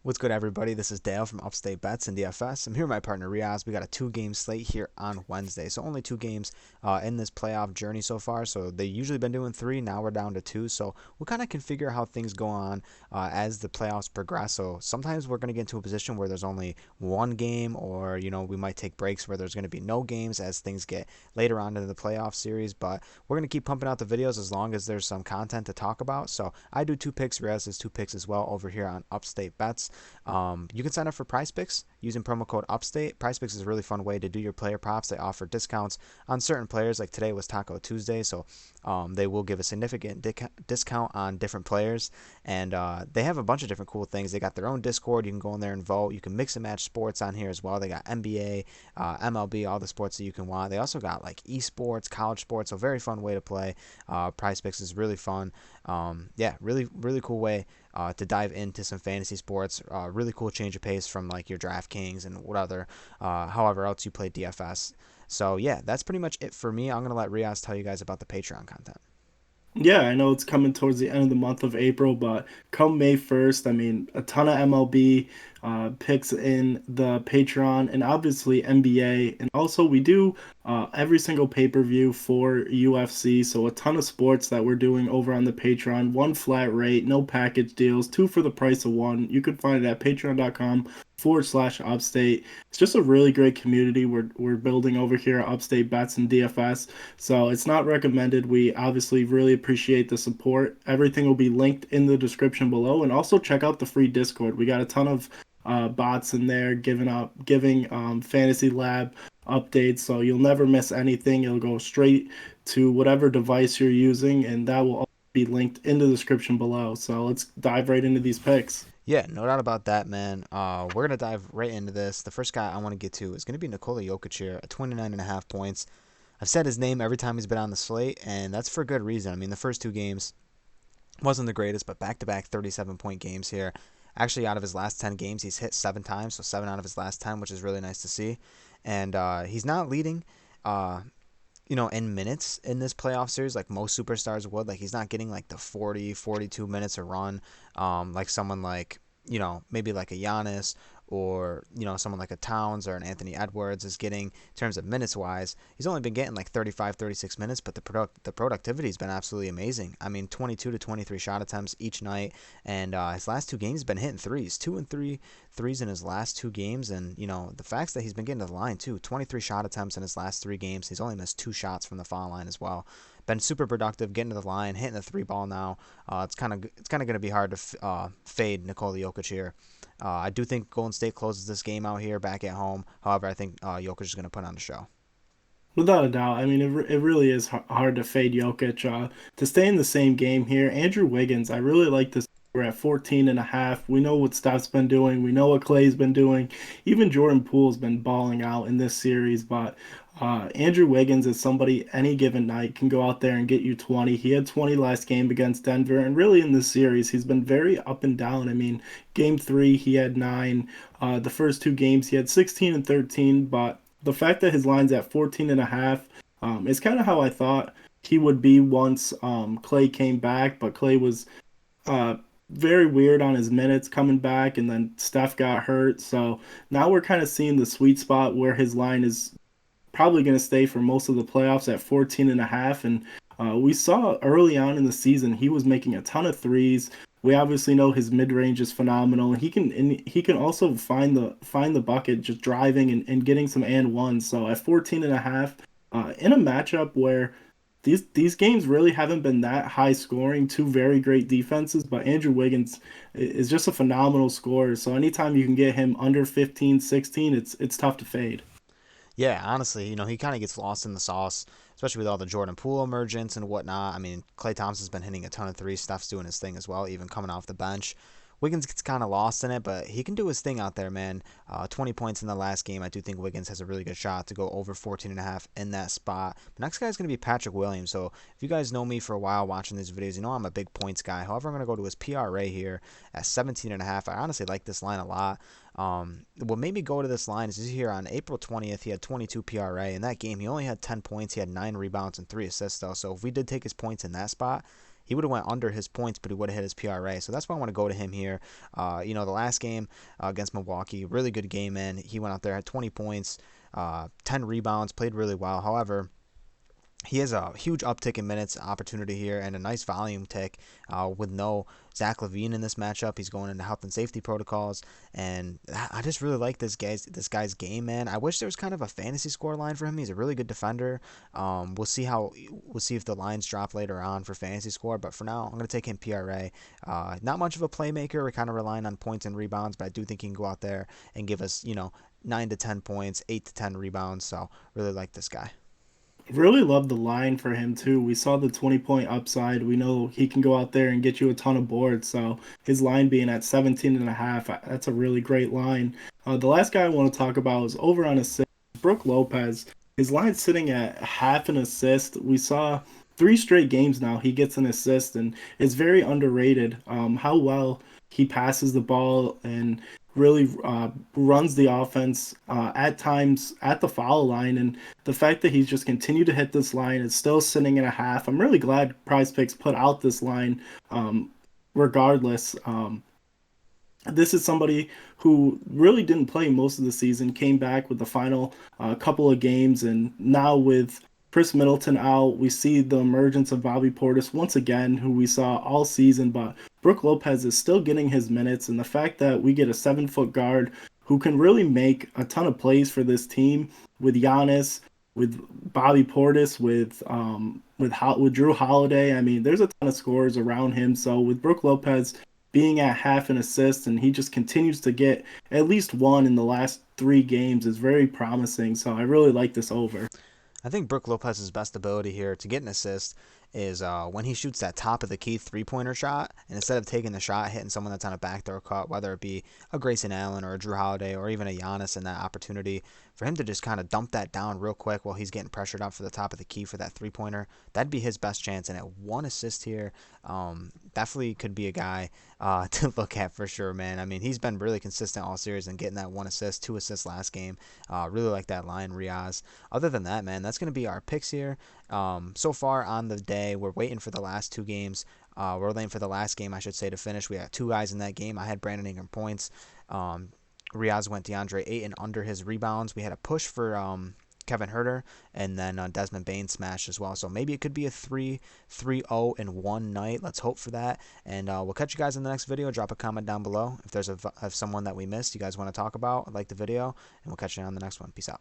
What's good, everybody? This is Dale from Upstate Bets and DFS. I'm here with my partner Reoz. We got a two-game slate here on Wednesday, so only two games in this playoff journey so far. So they usually been doing three. Now we're down to two. So we'll kind of configure how things go on as the playoffs progress. So sometimes we're going to get into a position where there's only one game, or we might take breaks where there's going to be no games as things get later on into the playoff series. But we're going to keep pumping out the videos as long as there's some content to talk about. So I do two picks. Reoz does two picks as well over here on Upstate Bets. You can sign up for Prize Picks using promo code Upstate. Prize Picks is a really fun way to do your player props. They offer discounts on certain players. Like today was Taco Tuesday, so they will give a significant discount on different players. And they have a bunch of different cool things. They got their own Discord. You can go in there and vote. You can mix and match sports on here as well. They got NBA, MLB, all the sports that you can want. They also got like esports, college sports. So very fun way to play. Prize Picks is really fun. Yeah, really, really cool way to dive into some fantasy sports. Really cool change of pace from like your DraftKings and however else you play DFS. So yeah, that's pretty much it for me. I'm gonna let Riaz tell you guys about the Patreon content. Yeah, I know it's coming towards the end of the month of April, but come May 1st, I mean, a ton of MLB picks in the Patreon and obviously NBA. And also, we do every single pay-per-view for UFC. So, a ton of sports that we're doing over on the Patreon. One flat rate, no package deals, two for the price of one. You can find it at patreon.com/upstate. It's just a really great community we're building over here at Upstate Bets and DFS. So it's not recommended. We obviously really appreciate the support. Everything will be linked in the description below, and also check out the free Discord. We got a ton of bots in there giving Fantasy Lab updates, so you'll never miss anything. It'll go straight to whatever device you're using, and that will all be linked in the description below. So let's dive right into these picks. Yeah, no doubt about that, man. We're gonna dive right into this. The first guy I want to get to is gonna be Nikola Jokic here at 29.5 points. I've said his name every time he's been on the slate, and that's for good reason. I mean, the first two games wasn't the greatest, but back-to-back 37-point games here. Actually, out of his last 10 games, he's hit 7 times, so 7 out of his last 10, which is really nice to see. And he's not leading, in minutes in this playoff series like most superstars would. Like, he's not getting like the 40, 42 minutes a run, like someone like, maybe like a Giannis or, someone like a Towns or an Anthony Edwards is getting in terms of minutes wise. He's only been getting like 35, 36 minutes, but the productivity has been absolutely amazing. I mean, 22 to 23 shot attempts each night, and his last two games he's been hitting threes, 2 and 3 threes in his last two games, and the facts that he's been getting to the line too, 23 shot attempts in his last 3 games. He's only missed 2 shots from the foul line as well. Been super productive, getting to the line, hitting the three ball now. It's kind of going to be hard to fade Nikola Jokic here. I do think Golden State closes this game out here back at home. However, I think Jokic is going to put on a show. Without a doubt. I mean, it really is hard to fade Jokic. To stay in the same game here, Andrew Wiggins, I really like this. We're at 14 and a half. We know what Steph's been doing. We know what Clay's been doing. Even Jordan Poole's been balling out in this series. But Andrew Wiggins is somebody any given night can go out there and get you 20. He had 20 last game against Denver. And really in this series, he's been very up and down. I mean, game three, he had 9. The first two games, he had 16 and 13. But the fact that his line's at 14 and a half is kind of how I thought he would be once Clay came back, but Clay was uh, very weird on his minutes coming back, and then Steph got hurt. So now we're kind of seeing the sweet spot where his line is probably going to stay for most of the playoffs at 14 and a half. And we saw early on in the season he was making a ton of threes. We obviously know his mid range is phenomenal. He can also find the bucket just driving and getting some and ones. So at 14 and a half, in a matchup where these games really haven't been that high scoring, two very great defenses, but Andrew Wiggins is just a phenomenal scorer. So anytime you can get him under 15, 16, it's tough to fade. Yeah, honestly, he kind of gets lost in the sauce, especially with all the Jordan Poole emergence and whatnot. I mean, Klay Thompson's been hitting a ton of threes. Steph's doing his thing as well, even coming off the bench. Wiggins gets kind of lost in it, but he can do his thing out there, man. 20 points in the last game. I do think Wiggins has a really good shot to go over 14.5 in that spot. The next guy is going to be Patrick Williams. So if you guys know me for a while watching these videos, you know I'm a big points guy. However, I'm going to go to his PRA here at 17.5. I honestly like this line a lot. What made me go to this line is here on April 20th, he had 22 PRA. In that game, he only had 10 points. He had 9 rebounds and 3 assists, though. So if we did take his points in that spot, he would have went under his points, but he would have hit his PRA. So that's why I want to go to him here. The last game against Milwaukee, really good game, man. He went out there, had 20 points, 10 rebounds, played really well. However, he has a huge uptick in minutes opportunity here and a nice volume tick with no Zach LaVine in this matchup. He's going into health and safety protocols, and I just really like this guy's game, man. I wish there was kind of a fantasy score line for him. He's a really good defender. We'll see if the lines drop later on for fantasy score, but for now, I'm going to take him PRA. Not much of a playmaker. We're kind of relying on points and rebounds, but I do think he can go out there and give us 9 to 10 points, 8 to 10 rebounds. So really like this guy. Really love the line for him too. We saw the 20-point upside. We know he can go out there and get you a ton of boards. So his line being at 17.5, that's a really great line. The last guy I want to talk about is over on assist, Brook Lopez. His line's sitting at half an assist. We saw 3 straight games now he gets an assist, and it's very underrated how well he passes the ball and really runs the offense at times at the foul line. And the fact that he's just continued to hit this line is still sitting at a half. I'm really glad Prize Picks put out this line regardless. This is somebody who really didn't play most of the season, came back with the final couple of games, and now with Chris Middleton out, we see the emergence of Bobby Portis once again, who we saw all season, but Brook Lopez is still getting his minutes, and the fact that we get a 7-foot guard who can really make a ton of plays for this team with Giannis, with Bobby Portis, with Drew Holiday. I mean, there's a ton of scorers around him. So with Brook Lopez being at half an assist, and he just continues to get at least one in the last 3 games, is very promising. So I really like this over. I think Brook Lopez's best ability here to get an assist is when he shoots that top of the key 3-pointer shot, and instead of taking the shot, hitting someone that's on a backdoor cut, whether it be a Grayson Allen or a Drew Holiday or even a Giannis in that opportunity, for him to just kind of dump that down real quick while he's getting pressured up for the top of the key for that 3-pointer, that'd be his best chance. And at 1 assist here, definitely could be a guy to look at for sure, man. I mean, he's been really consistent all series and getting that 1 assist, 2 assists last game. Really like that line, Reoz. Other than that, man, that's going to be our picks here. So far on the day, we're waiting for the last 2 games. We're waiting for the last game, I should say, to finish. We had 2 guys in that game. I had Brandon Ingram points. Reoz went DeAndre Ayton under his rebounds. We had a push for Kevin Huerter, and then Desmond Bane smashed as well. So maybe it could be a 3-0 in one night. Let's hope for that. And we'll catch you guys in the next video. Drop a comment down below if there's someone that we missed you guys want to talk about. Like the video, and we'll catch you on the next one. Peace out.